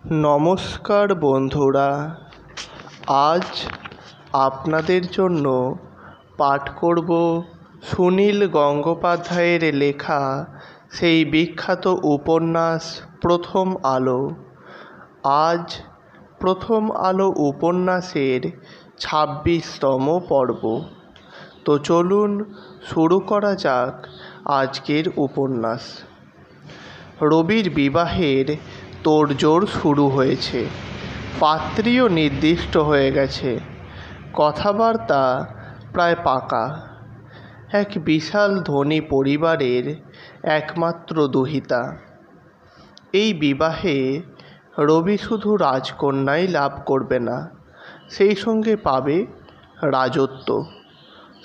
নমস্কার বন্ধুরা, আজ আপনাদের জন্য পাঠ করব সুনীল গঙ্গোপাধ্যায়ের লেখা সেই বিখ্যাত উপন্যাস প্রথম আলো। আজ প্রথম আলো উপন্যাসের ২৬তম পর্ব। তো চলুন শুরু করা যাক আজকের উপন্যাস। রবির বিবাহের তোড়জোড় শুরু হয়েছে, পাত্রীও নির্দিষ্ট হয়ে গেছে, কথাবার্তা প্রায় পাকা। এক বিশাল ধনী পরিবারের একমাত্র দুহিতা। এই বিবাহে রবি শুধু রাজকন্যাই লাভ করবে না, সেই সঙ্গে পাবে রাজত্ব,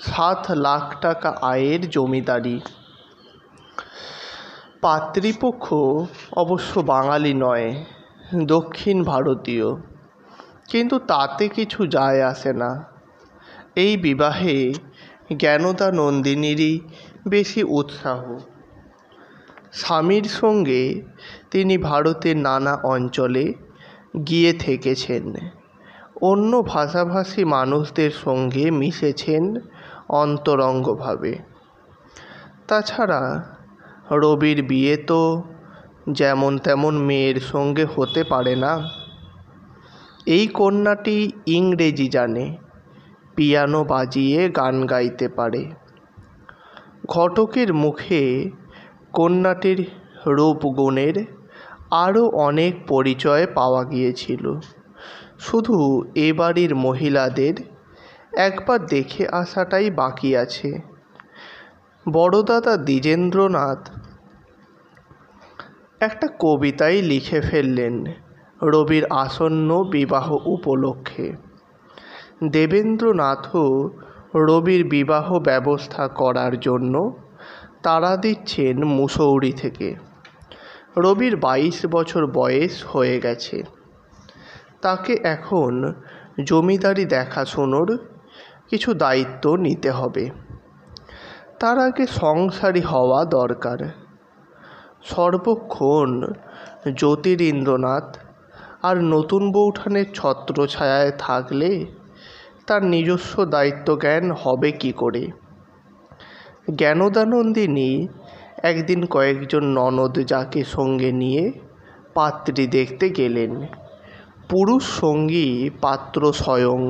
৭ লাখ টাকা আয়ের জমিদারি। পাত্রীপক্ষ অবশ্য বাঙালি নয়, দক্ষিণ ভারতীয়, কিন্তু তাতে কিছু যায় আসে না। এই বিবাহে জ্ঞানদা নন্দিনীরই বেশি উৎসাহ। স্বামীর সঙ্গে তিনি ভারতের নানা অঞ্চলে গিয়ে থেকেছেন, অন্য ভাষাভাষী মানুষদের সঙ্গে মিশেছেন অন্তরঙ্গভাবে। তাছাড়া রবির বিয়ে তো যেমন তেমন মেয়ের সঙ্গে হতে পারে না। এই কন্যাটি ইংরেজি জানে, পিয়ানো বাজিয়ে গান গাইতে পারে। ঘটকের মুখে কন্যাটির রূপগুণের আরও অনেক পরিচয় পাওয়া গিয়েছিল। শুধু এ বাড়ির মহিলাদের একবার দেখে আসাটাই বাকি আছে। বড়দাদা দ্বিজেন্দ্রনাথ একটা কবিতাই লিখে ফেললেন রবির আসন্ন বিবাহ উপলক্ষে। দেবেন্দ্রনাথও রবির বিবাহ ব্যবস্থা করার জন্য তাড়া দিচ্ছেন মুসৌরি থেকে। রবির ২২ বছর বয়স হয়ে গেছে, তাকে এখন জমিদারি দেখাশোনার কিছু দায়িত্ব নিতে হবে। তার আগে সংসারী হওয়া দরকার। সর্বক্ষণ জ্যোতিরিন্দ্রনাথ আর নতুন বৌঠানের ছত্রছায়ায় থাকলে তার নিজস্ব দায়িত্বজ্ঞান হবে কি করে? জ্ঞানদানন্দিনী একদিন কয়েকজন ননদ যাকে সঙ্গে নিয়ে পাত্রী দেখতে গেলেন। পুরুষ সঙ্গী পাত্র স্বয়ং।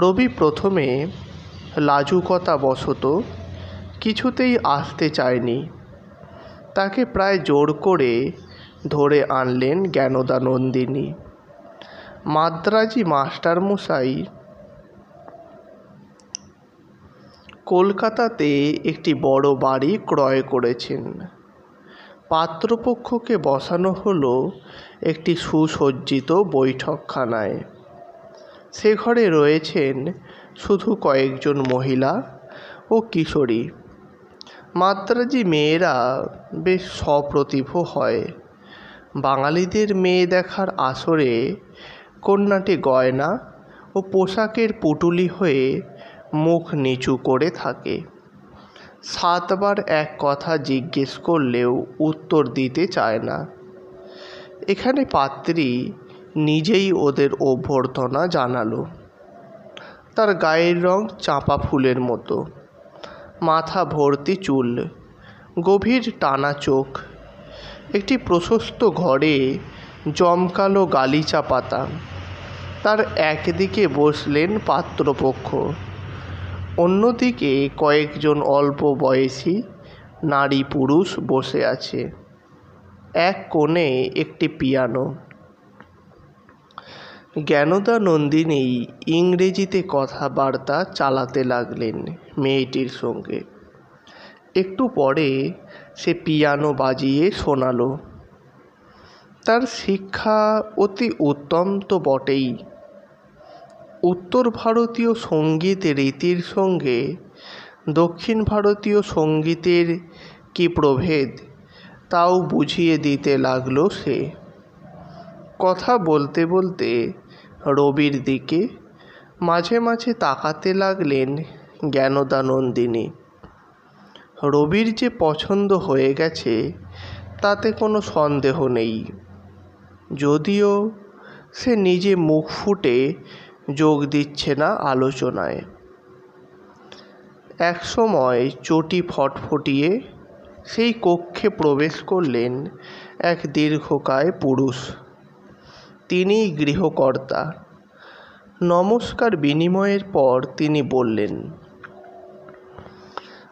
রবি প্রথমে লাজুকতাবশত কিছুতেই আসতে চায়নি। তাকে প্রায় জোর করে ধরে আনলেন জ্ঞানদানন্দিনী। মাদ্রাজি মাস্টারমশাই কলকাতাতে একটি বড় বাড়ি ক্রয় করেছেন। পাত্রপক্ষকে বসানো হলো একটি সুসজ্জিত বৈঠকখানায়। সে ঘরে রয়েছেন শুধু কয়েকজন মহিলা ও কিশোরী। মাদ্রাজি মেয়েরা বেশ সপ্রতিভ হয়। বাঙালিদের মেয়ে দেখার আসরে কন্যাটি গয়না ও পোশাকের পুটুলি হয়ে মুখ নিচু করে থাকে। ৭ বার এক কথা জিজ্ঞেস করলেও উত্তর দিতে চায় না। এখানে পাত্রী নিজেই ওদের অভ্যর্থনা জানালো। তার গায়ের রং চাঁপা ফুলের মতো, মাথা ভর্তি চুল, গভীর টানা চোখ। একটি প্রশস্ত ঘরে জমকালো গালিচা পাতা। তার একদিকে বসলেন পাত্রপক্ষ, অন্যদিকে কয়েকজন অল্প বয়সী নারী পুরুষ বসে আছে। এক কোণে একটি পিয়ানো। জ্ঞানদানন্দিনী ইংরেজিতে কথাবার্তা চালাতে লাগলেন মেয়েটির সঙ্গে। একটু পরে সে পিয়ানো বাজিয়ে শোনালো। তার শিক্ষা অতি উত্তম তো বটেই। উত্তর ভারতীয় সঙ্গীত রীতির সঙ্গে দক্ষিণ ভারতীয় সঙ্গীতের কী প্রভেদ তাও বুঝিয়ে দিতে লাগলো সে। কথা বলতে বলতে রবির দিকে মাঝে মাঝে তাকাতে লাগলেন জ্ঞানদানন্দিনী। রবির যে পছন্দ হয়ে গেছে তাতে কোনো সন্দেহ নেই। যদিও সে নিজে মুখ ফুটে যোগ দিচ্ছে না আলোচনায়। একসময় চটি ফটফটিয়ে সেই কক্ষে প্রবেশ করলেন এক দীর্ঘকায় পুরুষ। তিনিই গৃহকর্তা। নমস্কার বিনিময়ের পর তিনি বললেন,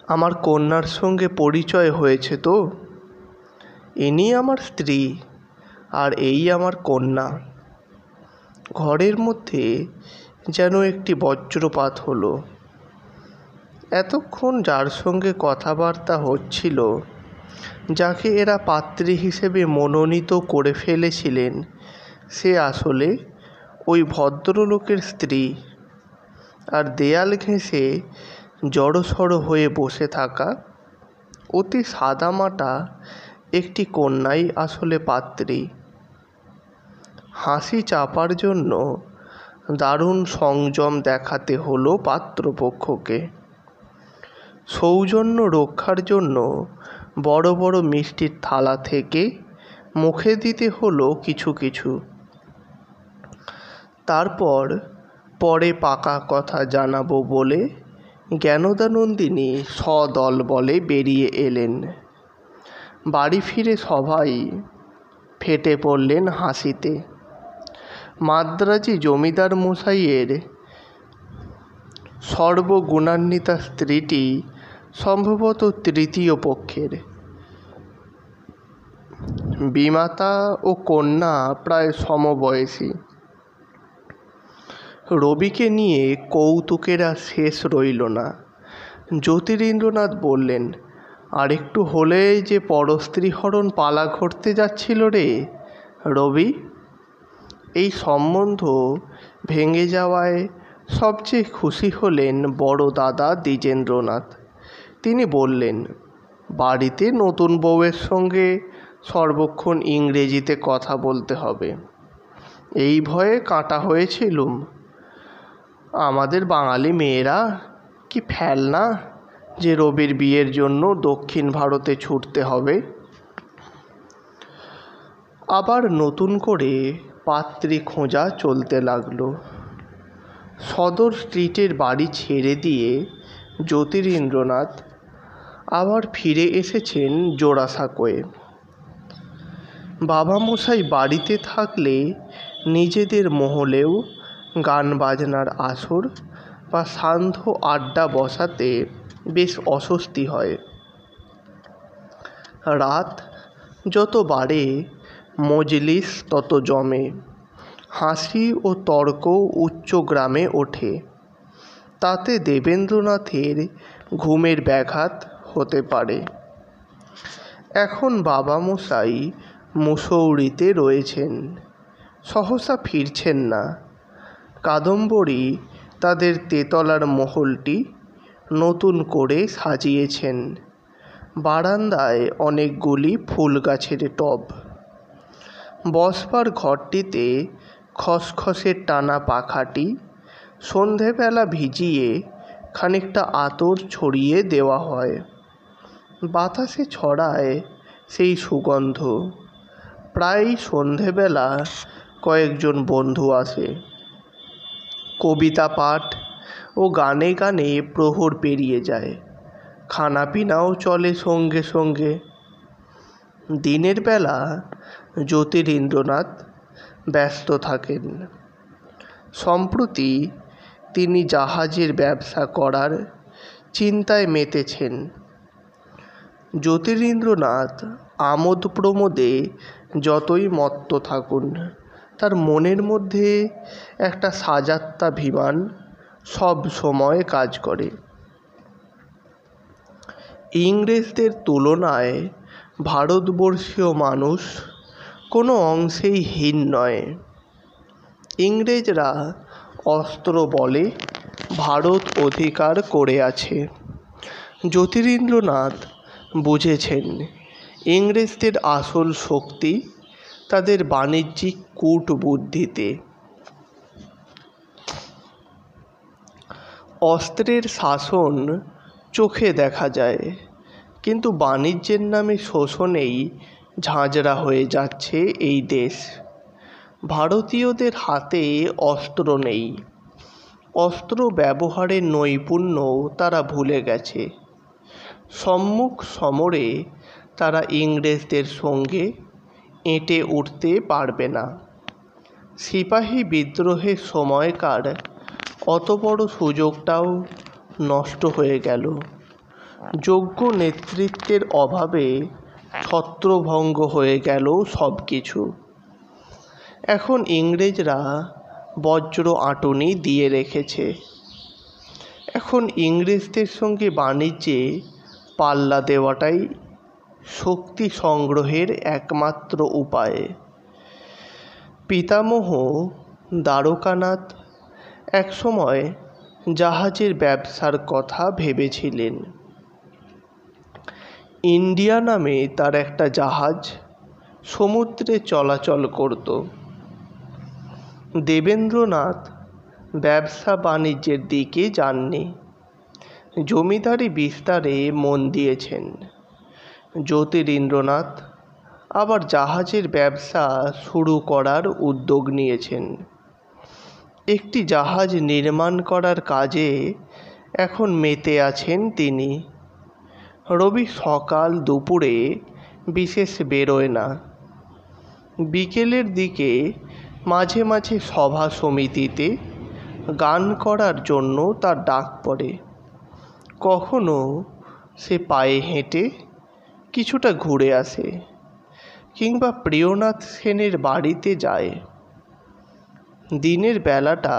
আমার কন্যার সঙ্গে পরিচয় হয়েছে তো? ইনি আমার স্ত্রী আর এই আমার কন্যা। ঘরের মধ্যে যেন একটি বজ্রপাত হলো। এতক্ষণ যার সঙ্গে কথাবার্তা হচ্ছিল, যাকে এরা পাত্রী হিসেবে মনোনীত করে ফেলেছিলেন, সে আসলে ওই ভদ্রলোকের স্ত্রী। আর দেয়াল ঘেঁষে জড়সড় হয়ে বসে থাকা অতি সাদামাটা একটি কন্যাই আসলে পাত্রী। হাসি চাপার জন্য দারুণ সংযম দেখাতে হলো পাত্রপক্ষকে। সৌজন্য রক্ষার জন্য বড় বড় মিষ্টির থালা থেকে মুখে দিতে হলো কিছু কিছু। তারপর পরে পাকা কথা জানাবো বলে জ্ঞানদানন্দিনী সদল বলে বেরিয়ে এলেন। বাড়ি ফিরে সবাই ফেটে পড়লেন হাসিতে। মাদ্রাজি জমিদার মশাইয়ের সর্বগুণান্বিতা স্ত্রীটি সম্ভবত তৃতীয় পক্ষের। বিমাতা ও কন্যা প্রায় সমবয়সী। রবিকে নিয়ে কৌতুকের আর শেষ রইল না। জ্যোতিরিন্দ্রনাথ বললেন, আরেকটু হলেই যে পরস্ত্রীহরণ পালা ঘটতে যাচ্ছিল রে রবি। এই সম্বন্ধ ভেঙে যাওয়ায় সবচেয়ে খুশি হলেন বড় দাদা দ্বিজেন্দ্রনাথ। তিনি বললেন, বাড়িতে নতুন বউয়ের সঙ্গে সর্বক্ষণ ইংরেজিতে কথা বলতে হবে, এই ভয়ে কাঁটা হয়েছিলুম। আমাদের বাঙালি মেয়েরা কি ফেলনা যে রবির বিয়ের জন্য দক্ষিণ ভারতে ছুটতে হবে। আবার নতুন করে পাত্রী খোঁজা চলতে লাগলো। সদর স্ট্রিটের বাড়ি ছেড়ে দিয়ে জ্যোতিরিন্দ্রনাথ আবার ফিরে এসেছেন জোড়াসাঁকোয়। বাবামশাই বাড়িতে থাকলে নিজেদের মহলেও গান বাজনার আসর বা সান্ধ্য আড্ডা বসাতে বেশ অস্বস্তি হয়। রাত যত বাড়ে মজলিস তত জমে, হাসি ও তর্ক উচ্চগ্রামে ওঠে। তাতে দেবেন্দ্রনাথের ঘুমের ব্যাঘাত হতে পারে। এখন বাবামশাই মুসৌরিতে রয়েছেন, সহসা ফিরছেন না। কাদম্বরী তাদের তেতলার মহলটি নতুন করে সাজিয়েছেন। বারান্দায় অনেকগুলি ফুল গাছের টব। বসবার ঘরটিতে খসখসে টানা পাখাটি সন্ধেবেলা ভিজিয়ে খানিকটা আতর ছড়িয়ে দেওয়া হয়। বাতাসে ছড়ায় সেই সুগন্ধ। প্রায় সন্ধেবেলা কয়েকজন বন্ধু আসে। কবিতা পাঠ ও গানে গানে প্রহর পেরিয়ে যায়। খানাপিনাও চলে সঙ্গে সঙ্গে। দিনের বেলা জ্যোতিরিন্দ্রনাথ ব্যস্ত থাকেন। সম্প্রতি তিনি জাহাজের ব্যবসা করার চিন্তায় মেতেছেন। জ্যোতিরিন্দ্রনাথ আমোদ প্রমোদে যতই মত্ত থাকুন, তার মনের মধ্যে একটা সাজাত্যাভিমান সব সময় কাজ করে। ইংরেজদের তুলনায় ভারতবর্ষীয় মানুষ কোনো অংশেই হীন নয়। ইংরেজরা অস্ত্র বলে ভারত অধিকার করে আছে। জ্যোতিরিন্দ্রনাথ বুঝেছেন ইংরেজদের আসল শক্তি তাদের বাণিজ্যিক কূটবুদ্ধিতে। অস্ত্রের শাসন চোখে দেখা যায়, কিন্তু বাণিজ্যের নামে শোষণেই ঝাঁঝরা হয়ে যাচ্ছে এই দেশ। ভারতীয়দের হাতে অস্ত্র নেই, অস্ত্র ব্যবহারের নৈপুণ্য তারা ভুলে গেছে। সম্মুখ সমরে তারা ইংরেজদের সঙ্গে এঁটে উঠতে পারবে না। সিপাহী বিদ্রোহের সময়কার অত বড় সুযোগটাও নষ্ট হয়ে গেল। যোগ্য নেতৃত্বের অভাবে ছত্রভঙ্গ হয়ে গেল সব কিছু। এখন ইংরেজরা বজ্র আঁটুনি দিয়ে রেখেছে। এখন ইংরেজদের সঙ্গে বাণিজ্যে পাল্লা দেওয়াটাই শক্তি সংগ্রহের একমাত্র উপায়। পিতামহ দ্বারকানাথ একসময় জাহাজের ব্যবসার কথা ভেবেছিলেন। ইন্ডিয়া নামে তার একটা জাহাজ সমুদ্রে চলাচল করত। দেবেন্দ্রনাথ ব্যবসা বাণিজ্যের দিকে যাননি, জমিদারি বিস্তারে মন দিয়েছেন। জ্যোতিরিন্দ্রনাথ আবার জাহাজের ব্যবসা শুরু করার উদ্যোগ নিয়েছেন। একটি জাহাজ নির্মাণ করার কাজে এখন মেতে আছেন তিনি। রবি সকাল দুপুরে বিশেষ বেরোয় না। বিকেলের দিকে মাঝে মাঝে সভা সমিতিতে গান করার জন্য তার ডাক পড়ে। কখনো সে পায়ে হেঁটে কিছুটা ঘুরে আসে, কিংবা প্রিয়নাথ সেনের বাড়িতে যায়। দিনের বেলাটা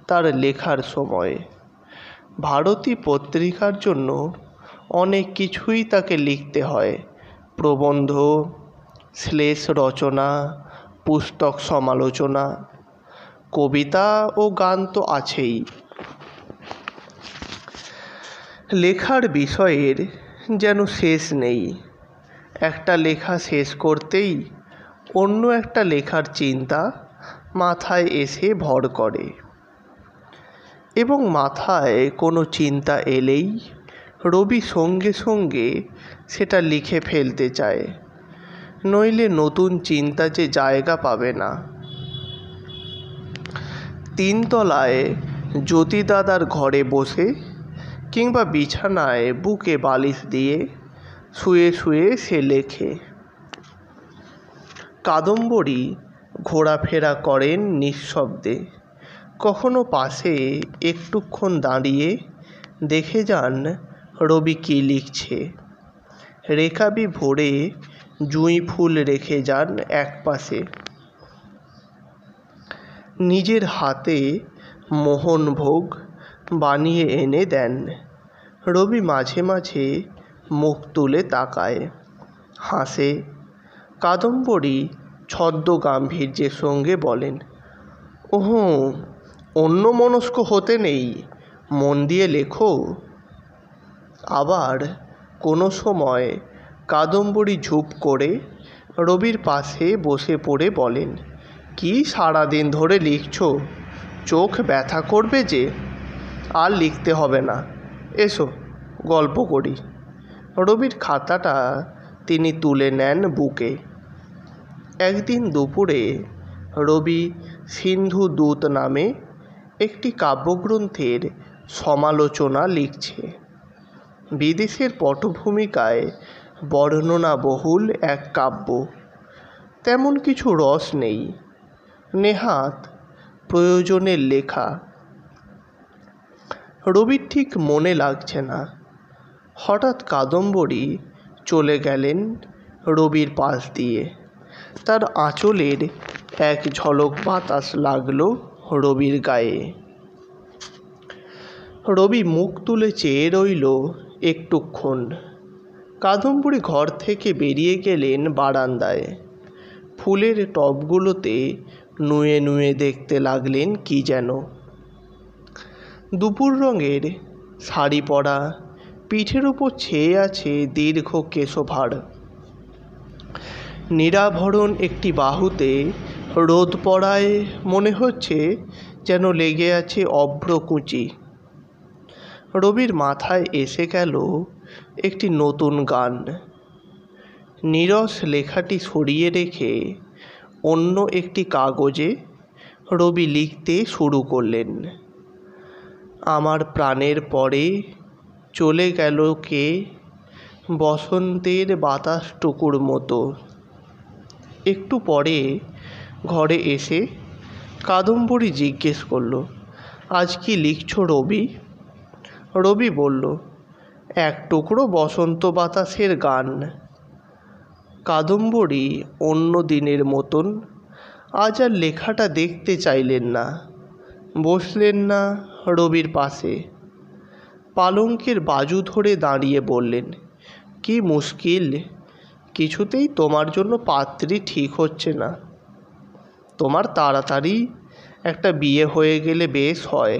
তার লেখার সময়। ভারতী পত্রিকার জন্য অনেক কিছুই তাকে লিখতে হয়। প্রবন্ধ, শ্লেষ রচনা, পুস্তক সমালোচনা, কবিতা ও গান তো আছেই। লেখার বিষয়ের যেন শেষ নেই। একটা লেখা শেষ করতেই অন্য একটা লেখার চিন্তা মাথায় এসে ভর করে, এবং মাথায় কোনো চিন্তা এলেই রবি সঙ্গে সঙ্গে সেটা লিখে ফেলতে চায়, নইলে নতুন চিন্তা যে জায়গা পাবে না। তিনতলায় জ্যোতিদাদার ঘরে বসে কিংবা বিছানায় বুকে বালিশ দিয়ে শুয়ে শুয়ে সে লেখে। কাদম্বরী ঘোরাফেরা করেন নিঃশব্দে। কখনো পাশে একটুক্ষণ দাঁড়িয়ে দেখে যান রবি কী লিখছে। রেকাবি ভরে জুঁই ফুল রেখে যান একপাশে। নিজের হাতে মোহনভোগ বানিয়ে এনে দেন। রবি মাঝে মাঝে মুখ তুলে তাকায়, হাসে। কাদম্বরী ছদ্ম গাম্ভীর্যের সঙ্গে বলেন, ওহো, অন্যমনস্ক হতে নেই, মন দিয়ে লেখো। আবার কোনো সময় কাদম্বরী ঝুপ করে রবির পাশে বসে পড়ে বলেন, কি সারাদিন ধরে লিখছো, চোখ ব্যথা করবে যে। আর লিখতে হবে না, এসো গল্প করি। রবির খাতাটা তিনি তুলে নেন বুকে। একদিন দুপুরে রবি সিন্ধু দূত নামে একটি কাব্যগ্রন্থের সমালোচনা লিখছে। বিদেশের পটভূমিকায় বর্ণনাবহুল এক কাব্য। তেমন কিছু রস নেই, নেহাত প্রয়োজনের লেখা। রবির ঠিক মনে লাগছে না। হঠাৎ কাদম্বরী চলে গেলেন রবির পাশ দিয়ে। তার আঁচলের এক ঝলক বাতাস লাগলো রবির গায়ে। রবি মুখ তুলে চেয়ে রইল একটুক্ষণ। কাদম্বরী ঘর থেকে বেরিয়ে গেলেন বারান্দায়। ফুলের টবগুলোতে নুয়ে নুয়ে দেখতে লাগলেন কি যেন। দুপুর রঙের শাড়ি পরা, পিঠের উপর ছেয়ে আছে দীর্ঘ কেশভার। নিরাভরণ একটি বাহুতে রোদ পড়ায় মনে হচ্ছে যেন লেগে আছে অভ্রকুচি। রবির মাথায় এসে গেল একটি নতুন গান। নীরস লেখাটি সরিয়ে রেখে অন্য একটি কাগজে রবি লিখতে শুরু করলেন। আমার প্রাণের পরে চলে গেল কে বসন্তের বাতাসটুকুর মতো। একটু পরে ঘরে এসে কাদম্বরী জিজ্ঞেস করল, আজ কি লিখছ রবি? রবি বলল, এক টুকরো বসন্ত বাতাসের গান। কাদম্বরী অন্য দিনের মতন আজ আর লেখাটা দেখতে চাইলেন না। বসলেন না রবির পাশে। পালঙ্কের বাজু ধরে দাঁড়িয়ে বললেন, কি মুশকিল, কিছুতেই তোমার জন্য পাত্রী ঠিক হচ্ছে না। তোমার তাড়াতাড়ি একটা বিয়ে হয়ে গেলে বেশ হয়।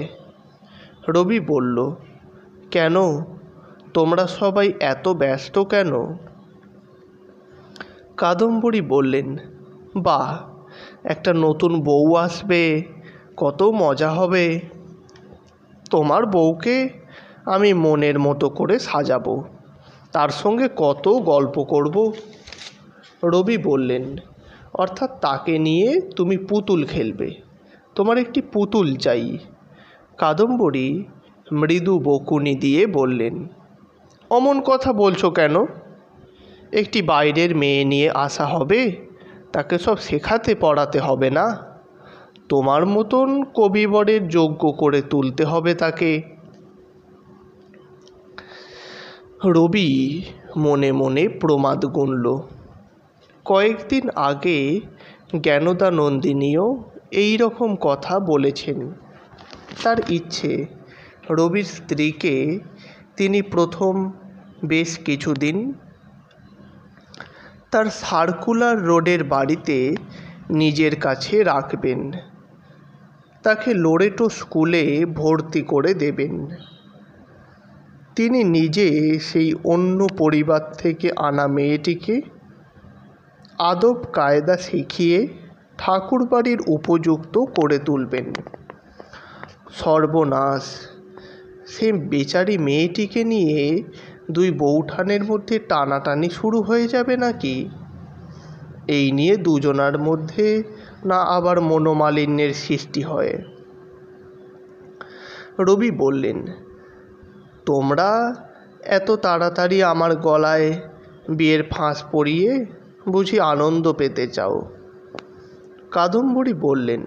রবি বলল, কেন, তোমরা সবাই এত ব্যস্ত কেন? কাদম্বরী বললেন, বাহ, একটা নতুন বউ আসবে, কত মজা হবে। তোমার বউকে আমি মনের মতো করে সাজাবো, তার সঙ্গে কত গল্প করব। রবি বললেন, অর্থাৎ তাকে নিয়ে তুমি পুতুল খেলবে, তোমার একটি পুতুল চাই। কাদম্বরী মৃদু বকুনি দিয়ে বললেন, অমন কথা বলছো কেন? একটি বাইরের মেয়ে নিয়ে আসা হবে, তাকে সব শেখাতে পড়াতে হবে না? তোমার মতন কবিবরের যোগ্য করে তুলতে হবে তাকে। রবি মনে মনে প্রমাদ গুনল। কয়েকদিন আগে জ্ঞানদানন্দিনীও এই রকম কথা বলেছেন। তার ইচ্ছে রবির স্ত্রীকে তিনি প্রথম বেশ কিছুদিন তার সার্কুলার রোডের বাড়িতে নিজের কাছে রাখবেন, তাকে লোরেটো স্কুলে ভর্তি করে দেবেন। তিনি নিজে সেই অন্য পরিবার থেকে আনা মেয়েটিকে আদব কায়দা শিখিয়ে ঠাকুরবাড়ির উপযুক্ত করে তুলবেন। সর্বনাশ, সে বেচারি মেয়েটিকে নিয়ে দুই বউঠানের মধ্যে টানাটানি শুরু হয়ে যাবে নাকি? এই নিয়ে দুজনার মধ্যে না আবার মনোমালিন্যের সৃষ্টি হয়। রবি বললেন, তোমরা এত তাড়াতাড়ি আমার গলায় বিয়ের ফাঁস পরিয়ে বুঝি আনন্দ পেতে চাও? কাদম্বরী বললেন,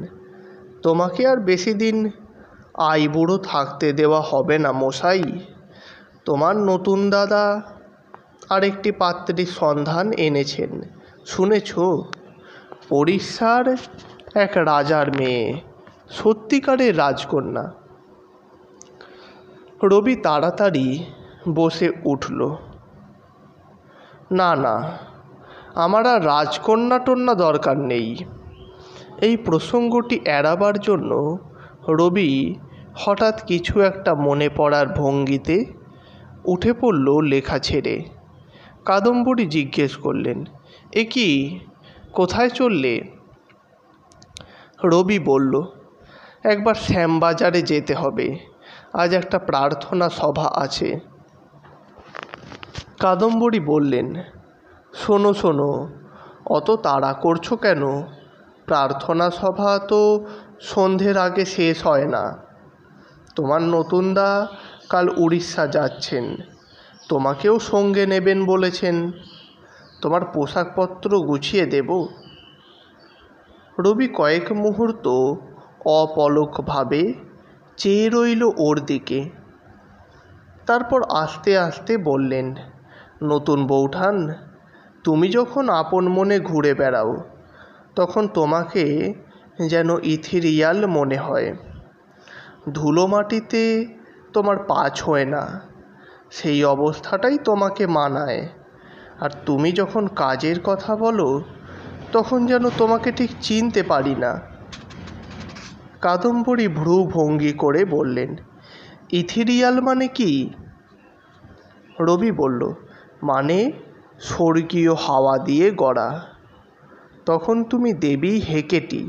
তোমাকে আর বেশি দিন আইবুড়ো থাকতে দেওয়া হবে না মশাই। তোমার নতুন দাদা আরেকটি পাত্রীর সন্ধান এনেছেন, শুনেছ? উড়িষ্যার এক রাজার মেয়ে, সত্যিকারের রাজকন্যা। রবি তাড়াতাড়ি বসে উঠল। না না, আমার আর রাজকন্যা টন্যা দরকার নেই। এই প্রসঙ্গটি এড়াবার জন্য রবি হঠাৎ কিছু একটা মনে পড়ার ভঙ্গিতে উঠে পড়ল লেখা ছেড়ে। কাদম্বরী জিজ্ঞেস করলেন, এ কি, কোথায় চললে? রবি বলল, একবার শ্যামবাজারে যেতে হবে, আজ একটা প্রার্থনা সভা আছে। কাদম্বরী বললেন, শোনো শোনো, অত তাড়া করছো কেন? প্রার্থনা সভা তো সন্ধ্যের আগে শেষ হয় না। তোমার নতুনদা কাল উড়িষ্যা যাচ্ছেন, তোমাকেও সঙ্গে নেবেন বলেছেন। তোমার পোশাকপত্র গুছিয়ে দেব। রবি কয়েক মুহূর্ত অপলকভাবে চেয়ে রইল ওর দিকে। তারপর আস্তে আস্তে বললেন, নতুন বৌঠান, তুমি যখন আপন মনে ঘুরে বেড়াও তখন তোমাকে যেন ইথিরিয়াল মনে হয়। ধুলো মাটিতে তোমার পা ছোঁয় না, সেই অবস্থাটাই তোমাকে মানায়। আর তুমি যখন কাজের কথা বলো তখন যেন তোমাকে ঠিক চিনতে পারি না। কাদম্বরী ভ্রু ভঙ্গি করে বললেন, ইথিরিয়াল মানে কি? রবি বলল, মানে স্বর্গীয় হাওয়া দিয়ে গড়া। তখন তুমি দেবী হেকেটি।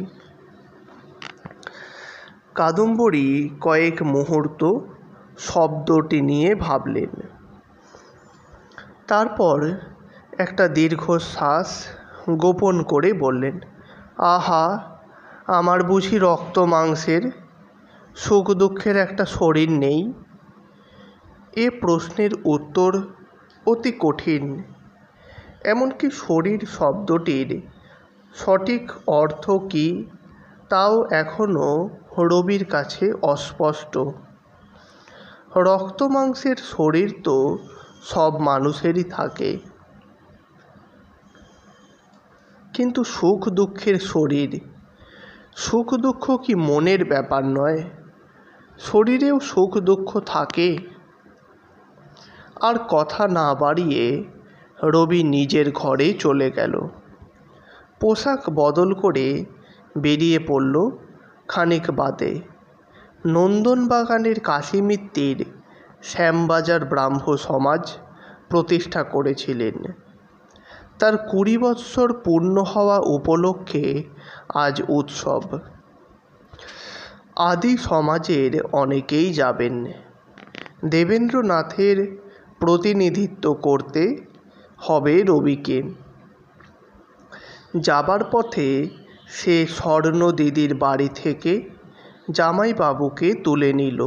কাদম্বরী কয়েক মুহূর্ত শব্দটি নিয়ে ভাবলেন। তারপর একটা দীর্ঘশ্বাস গোপন করে বললেন, আহা, আমার বুঝি রক্ত মাংসের সুখ দুঃখের একটা শরীর নেই? এ প্রশ্নের উত্তর অতি কঠিন। এমনকি শরীর শব্দটির সঠিক অর্থ কী তাও এখনও রবির কাছে অস্পষ্ট। রক্ত মাংসের শরীর তো সব মানুষেরই থাকে, কিন্তু সুখ দুঃখের শরীর, সুখ দুঃখ কি মনের ব্যাপার নয়? শরীরেও সুখ দুঃখ থাকে। আর কথা না বাড়িয়ে রবি নিজের ঘরে চলে গেল। পোশাক বদল করে বেরিয়ে পড়ল খানিক বাদে। নন্দনবাগানের কাশিমিত্তির শ্যামবাজার ব্রাহ্ম সমাজ প্রতিষ্ঠা করেছিলেন। তার 20 বৎসর পূর্ণ হওয়া উপলক্ষে আজ উৎসব। আদি সমাজের অনেকেই যাবেন। দেবেন্দ্রনাথের প্রতিনিধিত্ব করতে হবে রবিকে। যাবার পথে সে স্বর্ণ দিদির বাড়ি থেকে জামাইবাবুকে তুলে নিল।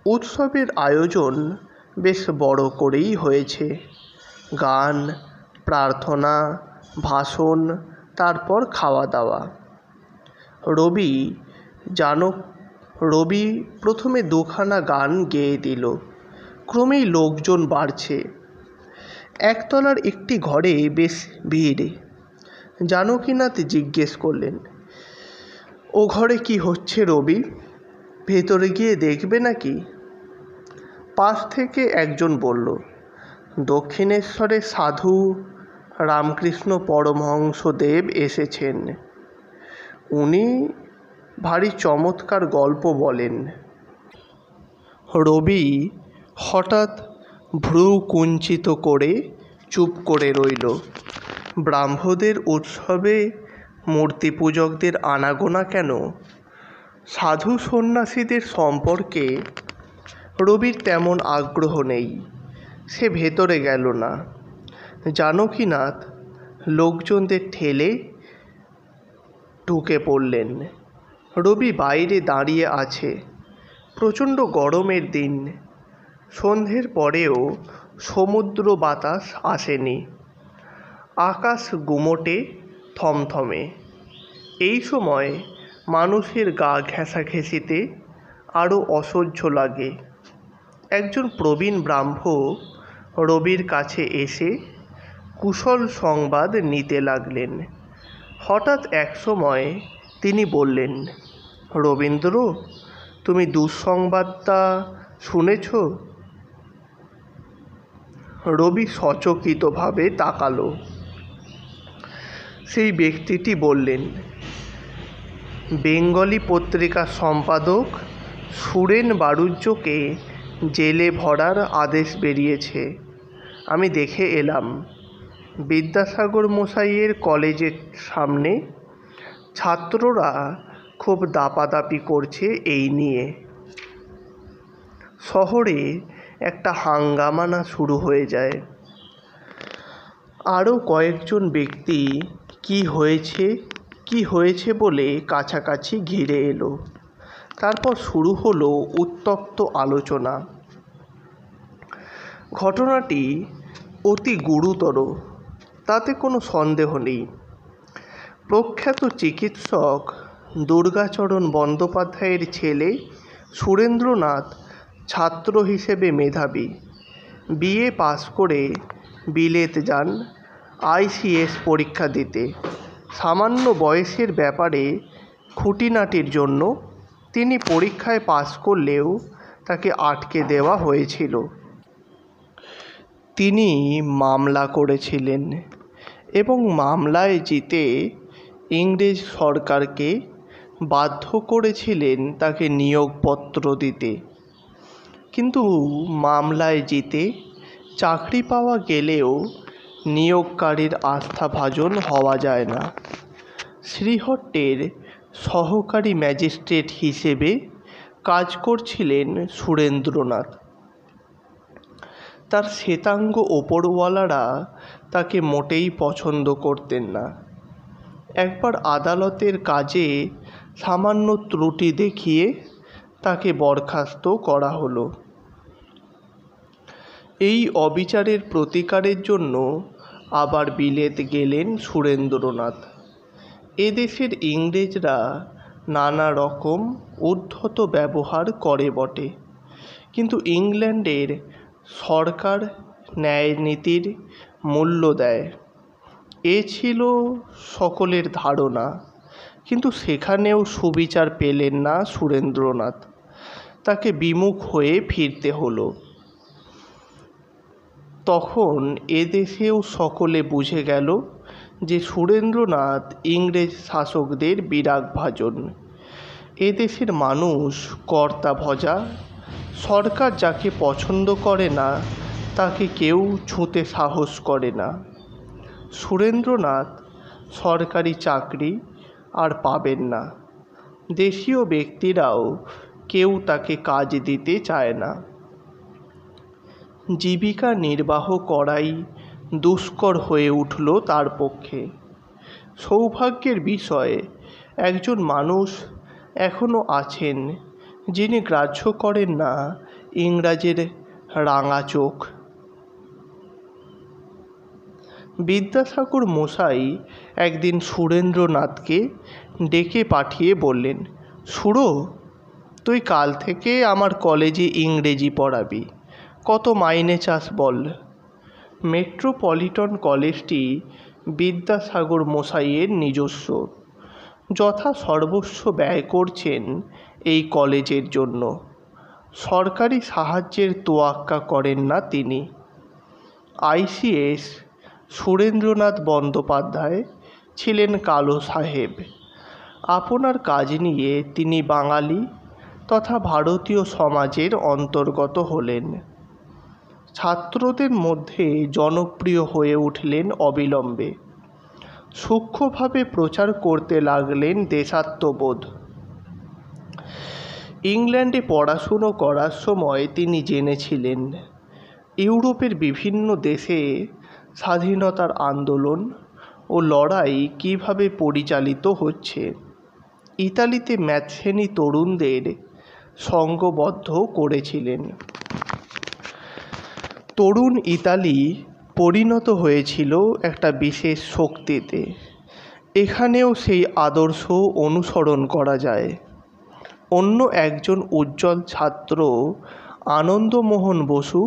উৎসবের আয়োজন বেশ বড় করেই হয়েছে। গান, প্রার্থনা, ভাষণ, তারপর খাওয়া দাওয়া। রবি প্রথমে 2খানা গান গেয়ে দিল। ক্রমেই লোকজন বাড়ছে। একতলার একটি ঘরে বেশ ভিড়। জানকীনাথ জিজ্ঞেস করলেন, ও ঘরে কি হচ্ছে রবি? ভেতরে গিয়ে দেখবে নাকি? পাশ থেকে একজন বলল, দক্ষিণেশ্বরের সাধু রামকৃষ্ণ পরমহংসদেব এসেছেন। উনি ভারী চমৎকার গল্প বলেন। রবি হঠাৎ ভ্রু কুঞ্চিত করে চুপ করে রইল। ব্রাহ্মদের উৎসবে মূর্তি পূজকদের আনাগোনা কেন? সাধু সন্ন্যাসীদের সম্পর্কে রবির তেমন আগ্রহ নেই। সে ভেতরে গেল না। জানকীনাথ লোকজনদের ঠেলে ঢুকে পড়লেন। রবি বাইরে দাঁড়িয়ে আছে। প্রচণ্ড গরমের দিন। সন্ধ্যের পরেও সমুদ্র বাতাস আসেনি। আকাশ গুমোটে, থমথমে। এই সময় মানুষের গা ঘেঁষাঘেঁষিতে আরও অসহ্য লাগে। একজন প্রবীণ ব্রাহ্ম রবির কাছে এসে কুশল সংবাদ নিতে লাগলেন। হঠাৎ একসময় তিনি বললেন, রবীন্দ্র, তুমি দুঃসংবাদটা শুনেছ? রবি সচকিতভাবে তাকালো। সেই ব্যক্তিটি বললেন, বেঙ্গলি পত্রিকার সম্পাদক সুরেন বাড়ুজ্যকে জেলে ভরার আদেশ বেরিয়েছে। আমি দেখে এলাম। বিদ্যাসাগর মশাইয়ের কলেজের সামনে ছাত্ররা খুব দাপাদাপি করছে এই নিয়ে। শহরে একটা হাঙ্গামা শুরু হয়ে যায়। আরও কয়েকজন ব্যক্তি কি হয়েছে বলে কাছাকাছি ঘিরে এলো। তারপর শুরু হলো উত্তপ্ত আলোচনা। ঘটনাটি অতি গুরুতর, তাতে কোনো সন্দেহ নেই। প্রখ্যাত চিকিৎসক দুর্গাচরণ বন্দ্যোপাধ্যায়ের ছেলে সুরেন্দ্রনাথ ছাত্র হিসেবে মেধাবী। বিএ পাশ করে বিলেত যান ICS পরীক্ষা দিতে। সামান্য বয়সের ব্যাপারে খুঁটিনাটির জন্য তিনি পরীক্ষায় পাশ করলেও তাকে আটকে দেওয়া হয়েছিল। তিনি মামলা করেছিলেন এবং মামলায় জিতে ইংরেজ সরকারকে বাধ্য করেছিলেন তাকে নিয়োগপত্র দিতে। কিন্তু মামলায় জিতে চাকরি পাওয়া গেলেও নিয়োগকারীর আস্থাভাজন হওয়া যায় না। শ্রীহট্টের সহকারী ম্যাজিস্ট্রেট হিসেবে কাজ করছিলেন সুরেন্দ্রনাথ। তার শ্বেতাঙ্গ ওপরওয়ালারা তাকে মোটেই পছন্দ করতেন না। একবার আদালতের কাজে সামান্য ত্রুটি দেখিয়ে তাকে বরখাস্ত করা হলো। এই অবিচারের প্রতিকারের জন্য আবার বিলেত গেলেন সুরেন্দ্রনাথ। এদেশের ইংরেজরা নানা রকম উদ্ধত ব্যবহার করে বটে, কিন্তু ইংল্যান্ডের সরকার ন্যায়নীতির মূল্য দেয়, এ ছিল সকলের ধারণা। কিন্তু সেখানেও সুবিচার পেলেন না সুরেন্দ্রনাথ, তাকে বিমুখ হয়ে ফিরতে হলো। তখন এদেশেও সকলে বুঝে গেল যে সুরেন্দ্রনাথ ইংরেজ শাসকদের বিরাগভাজন। এদেশের মানুষ কর্তাভজা, সরকার যাকে পছন্দ করে না তাকে কেউ ছুঁতে সাহস করে না। সুরেন্দ্রনাথ সরকারি চাকরি আর পাবেন না, দেশীয় ব্যক্তিরাও কেউ তাকে কাজ দিতে চায় না। জীবিকা নির্বাহ করাই দুষ্কর হয়ে উঠল তার পক্ষে। সৌভাগ্যের বিষয়, একজন মানুষ এখনও আছেন যিনি গ্রাহ্য করেন না ইংরাজের রাঙা চোখ। বিদ্যাসাগর মশাই একদিন সুরেন্দ্রনাথকে ডেকে পাঠিয়ে বললেন, সুরো, তুই কাল থেকে আমার কলেজে ইংরেজি পড়াবি, কত মাইনে চাস বল। মেট্রোপলিটন কলেজটি বিদ্যাসাগর মশাইয়ের নিজস্ব, যথা সর্বস্ব ব্যয় করছেন এই কলেজের জন্য। সরকারি সাহায্যের তোয়াক্কা করেন না তিনি। আইসিএস সুরেন্দ্রনাথ বন্দ্যোপাধ্যায় ছিলেন কালো সাহেব। আপনার কাজ নিয়ে তিনি বাঙালি তথা ভারতীয় সমাজের অন্তর্গত হলেন। ছাত্রদের মধ্যে জনপ্রিয় হয়ে উঠলেন অবিলম্বে। সূক্ষ্মভাবে প্রচার করতে লাগলেন দেশাত্মবোধ। ইংল্যান্ডে পড়াশুনো করার সময় তিনি জেনেছিলেন ইউরোপের বিভিন্ন দেশে স্বাধীনতার আন্দোলন ও লড়াই কিভাবে পরিচালিত হচ্ছে। ইতালিতে ম্যাথেনি তরুণদের সংঘবদ্ধ করেছিলেন। তরুণ ইতালি পরিণত হয়েছিল একটা বিশেষ শক্তিতে। এখানেও সেই আদর্শ অনুসরণ করা যায়। অন্য একজন উজ্জ্বল ছাত্র আনন্দমোহন বসু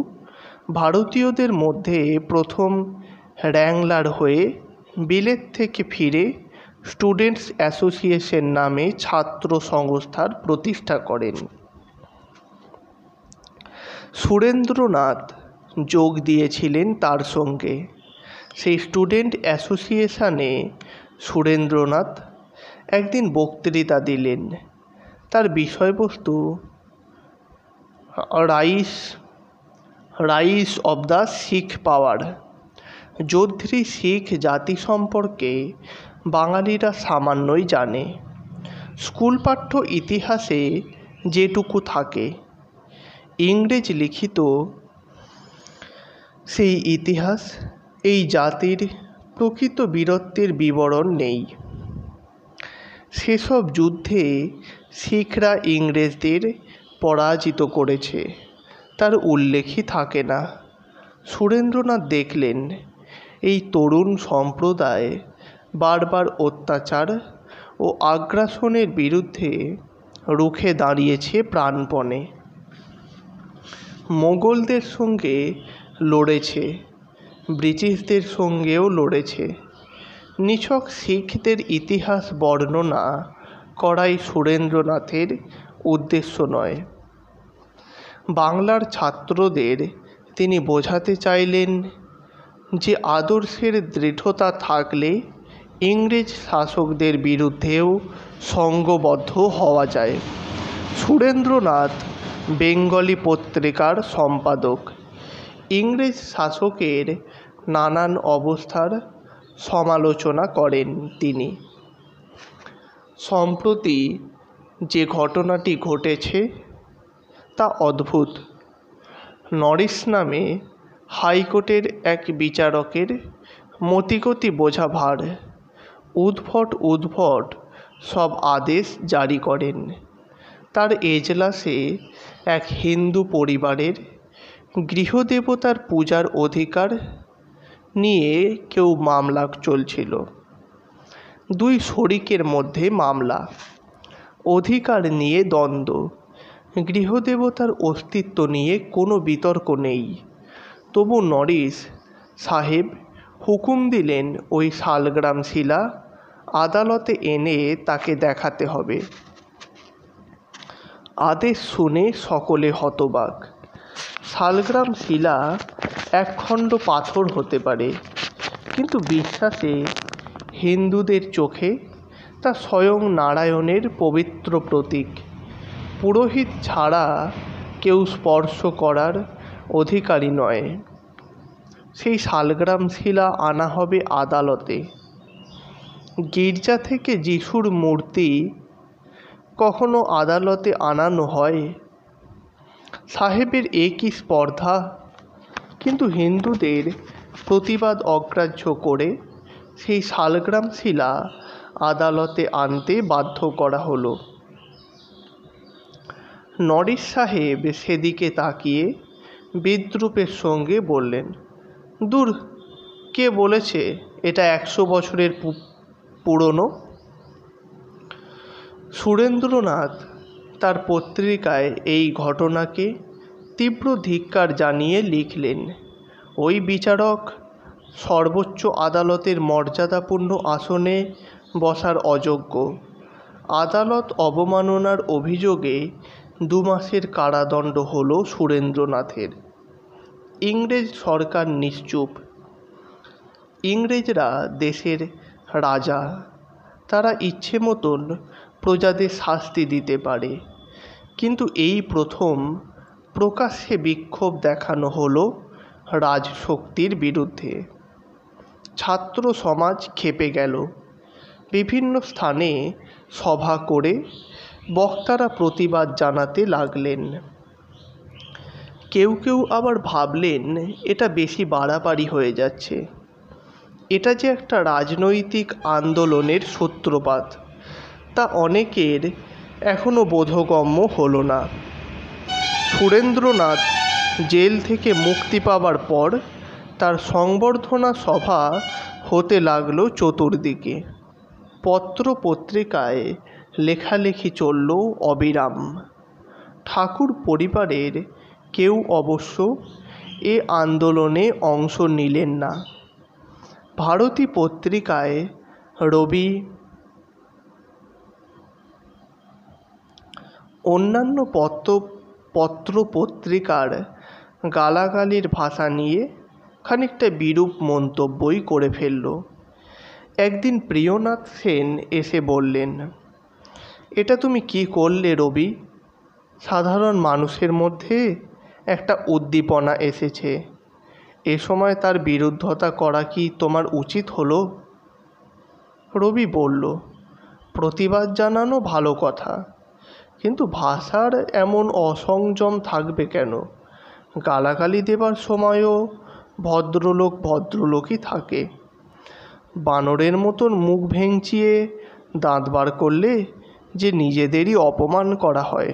ভারতীয়দের মধ্যে প্রথম র্যাংলার হয়ে বিলেত থেকে ফিরে স্টুডেন্টস অ্যাসোসিয়েশন নামে ছাত্র সংস্থার প্রতিষ্ঠা করেন। সুরেন্দ্রনাথ যোগ দিয়েছিলেন তার সঙ্গে। সেই স্টুডেন্ট অ্যাসোসিয়েশনে সুরেন্দ্রনাথ একদিন বক্তৃতা দিলেন। তার বিষয়বস্তু রাইস অব দ্য শিখ পাওয়ার। যোদ্ধৃ শিখ জাতি সম্পর্কে বাঙালিরা সামান্যই জানে। স্কুল পাঠ্য ইতিহাসে যেটুকু থাকে, ইংরেজ লিখিত সেই ইতিহাস এই জাতির প্রকৃত বীরত্বের বিবরণ নেই। সেসব যুদ্ধে শিখরা ইংরেজদের পরাজিত করেছে, তার উল্লেখই থাকে না। সুরেন্দ্রনাথ দেখলেন এই তরুণ সম্প্রদায় বারবার অত্যাচার ও আগ্রাসনের বিরুদ্ধে রুখে দাঁড়িয়েছে প্রাণপণে। মোগলদের সঙ্গে লড়েছে, ব্রিটিশদের সঙ্গেও লড়েছে। নিছক শিখদের ইতিহাস বর্ণনা করাই সুরেন্দ্রনাথের উদ্দেশ্য নয়। বাংলার ছাত্রদের তিনি বোঝাতে চাইলেন যে আদর্শের দৃঢ়তা থাকলে ইংরেজ শাসকদের বিরুদ্ধেও সংঘবদ্ধ হওয়া যায়। সুরেন্দ্রনাথ বেঙ্গলি পত্রিকার সম্পাদক। ইংরেজ শাসকের নানান অবস্থার সমালোচনা করেন তিনি। সম্প্রতি যে ঘটনাটি ঘটেছে তা অদ্ভুত। নরিস নামে হাইকোর্টের এক বিচারকের মতিগতি বোঝা ভার। উদ্ভট সব আদেশ জারি করেন। তার এজলাসে এক হিন্দু পরিবারের গৃহদেবতার পূজার অধিকার নিয়ে কেউ মামলা চলছিল। দুই শরিকের মধ্যে মামলা, অধিকার নিয়ে দ্বন্দ্ব, গৃহদেবতার অস্তিত্ব নিয়ে কোনো বিতর্ক নেই। তবু নরিস সাহেব হুকুম দিলেন ওই শালগ্রাম শিলা আদালতে এনে তাকে দেখাতে হবে। আদেশ শুনে সকলে হতবাক। শালগ্রাম শিলা একখণ্ড পাথর হতে পারে, কিন্তু বিশ্বাসে হিন্দুদের চোখে তা স্বয়ং নারায়ণের পবিত্র প্রতীক। পুরোহিত ছাড়া কেউ স্পর্শ করার অধিকারী নয়। সেই শালগ্রাম শিলা আনা হবে আদালতে। গির্জা থেকে যিশুর মূর্তি কখনো আদালতে আনানো হয়? সাহেবের একই স্পর্ধা, কিন্তু হিন্দুদের প্রতিবাদ অগ্রাহ্য করে সেই শালগ্রাম শিলা আদালতে আনতে বাধ্য করা হলো। নরিস সাহেব সেদিকে তাকিয়ে বিদ্রূপের সঙ্গে বললেন, দূর, কে বলেছে এটা 100 বছরের পুরনো? সুরেন্দ্রনাথ তার পত্রিকায় এই ঘটনাকে তীব্র ধিক্কার জানিয়ে লিখলেন, ওই বিচারক সর্বোচ্চ আদালতের মর্যাদাপূর্ণ আসনে বসার অযোগ্য। আদালত অবমাননার অভিযোগে 2 মাসের কারাদণ্ড হল সুরেন্দ্রনাথের। ইংরেজ সরকার নিশ্চুপ। ইংরেজরা দেশের রাজা, তারা ইচ্ছে মতন প্রজাদের শাস্তি দিতে পারে, কিন্তু এই প্রথম প্রকাশ্যে বিক্ষোভ দেখানো হলো রাজশক্তির বিরুদ্ধে। ছাত্র সমাজ ক্ষেপে গেল। বিভিন্ন স্থানে সভা করে বক্তারা প্রতিবাদ জানাতে লাগলেন। কেউ কেউ আবার ভাবলেন এটা বেশি বাড়াবাড়ি হয়ে যাচ্ছে। এটা যে একটা রাজনৈতিক আন্দোলনের সূত্রপাত, তা অনেকের এখনো বোধগম্য হলো না। সুরেন্দ্রনাথ জেল থেকে মুক্তি পাবার পর তার সংবর্ধনা সভা হতে লাগলো চতুর্দিকে। পত্র পত্রিকায় লেখালেখি চলল অবিরাম। ঠাকুর পরিবারের কেউ অবশ্য এ আন্দোলনে অংশ নিলেন না। ভারতী পত্রিকায় রবি, অন্যান্য পত্র পত্রিকার গালাগালির ভাষা নিয়ে খানিকটা বিরূপ মন্তব্যই করে ফেলল। একদিন প্রিয়নাথ সেন এসে বললেন, এটা তুমি কি করলে রবি? সাধারণ মানুষের মধ্যে একটা উদ্দীপনা এসেছে, এ সময় তার বিরুদ্ধতা করা কি তোমার উচিত হলো? রবি বলল, প্রতিবাদ জানানো ভালো কথা, কিন্তু ভাষার এমন অসংযম থাকবে কেন? গালাগালি দেবার সময়ও ভদ্রলোকই থাকে। বানরের মতন মুখ ভেঙচিয়ে দাঁত বার করলে যে নিজেদেরই অপমান করা হয়।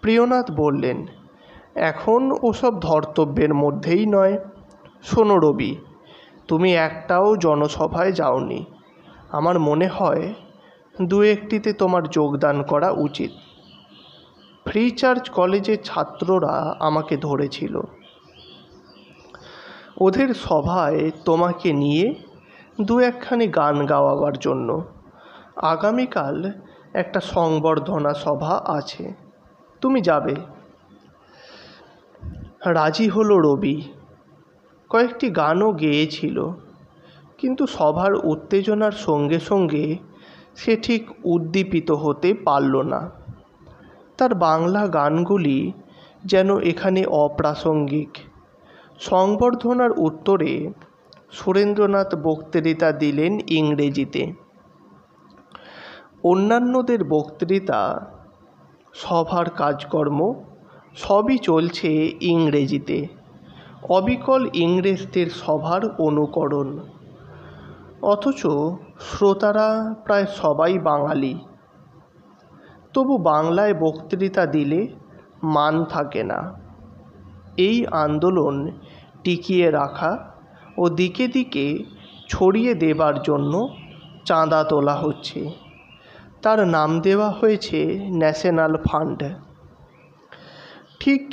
প্রিয়নাথ বললেন, এখন ওসব ধর্তব্যের মধ্যেই নয়। শোনো রবি, তুমি একটাও জনসভায় যাওনি। আমার মনে হয় 2-1টিতে তোমার যোগদান করা উচিত। ফ্রি চার্চ কলেজের ছাত্ররা আমাকে ধরেছিল। ওদের সভায় তোমাকে নিয়ে 2-1খানি গান গাওয়াবার জন্য। আগামীকাল একটা সংবর্ধনা সভা আছে, তুমি যাবে? রাজি হলো রবি। কয়েকটি গানও গেয়েছিল, কিন্তু সভার উত্তেজনার সঙ্গে সঙ্গে সে ঠিক উদ্দীপিত হতে পারল না। তার বাংলা গানগুলি যেন এখানে অপ্রাসঙ্গিক। সংবর্ধনার উত্তরে সুরেন্দ্রনাথ বক্তৃতা দিলেন ইংরেজিতে। অন্যান্যদের বক্তৃতা, সভার কাজকর্ম সবই চলছে ইংরেজিতে। অবিকল ইংরেজদের সভার অনুকরণ। অথচ শ্রোতারা প্রায় সবাই বাঙালি, তবু বাংলায় বক্তৃতা দিলে মান থাকে না। এই আন্দোলন টিকিয়ে রাখা ও দিকে দিকে ছড়িয়ে দেবার জন্য চাঁদা তোলা হচ্ছে। তার নাম দেওয়া হয়েছে ন্যাশনাল ফান্ড। ঠিক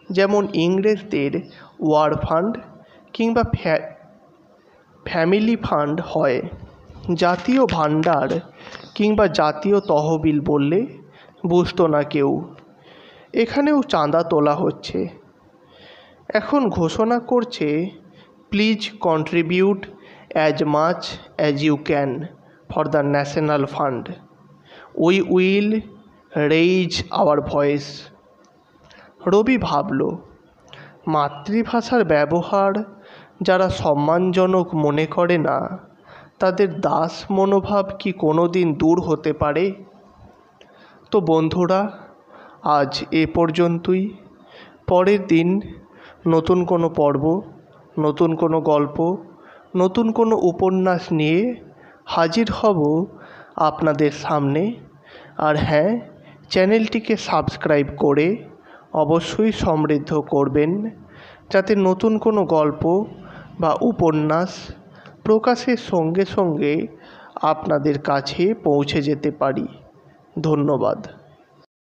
যেমন ইংরেজদের ওয়ার ফান্ড কিংবা ফ্যামিলি ফান্ড হয়, জাতীয় ভাণ্ডার কিংবা জাতীয় তহবিল বললে বুঝতো না কেউ। এখানেও চাঁদা তোলা হচ্ছে। এখন ঘোষণা করছে, please contribute as much as you can for the national fund, we will raise our voice. Rabi ভাবল, মাতৃভাষার ব্যবহার যারা সম্মানজনক মনে করে না, তাদের দাস মনোভাব কি কোনো দিন দূর হতে পারে? তো বন্ধুরা, আজ এ পর্যন্তই। পরের দিন নতুন কোনো পর্ব, নতুন কোনো গল্প, নতুন কোনো উপন্যাস নিয়ে হাজির হব আপনাদের সামনে। আর হ্যাঁ, চ্যানেলটিকে সাবস্ক্রাইব করে অবশ্যই সমৃদ্ধ করবেন, যাতে নতুন কোনো গল্প বা উপন্যাস প্রকাশের সঙ্গে সঙ্গে আপনাদের কাছে পৌঁছে যেতে পারি। ধন্যবাদ।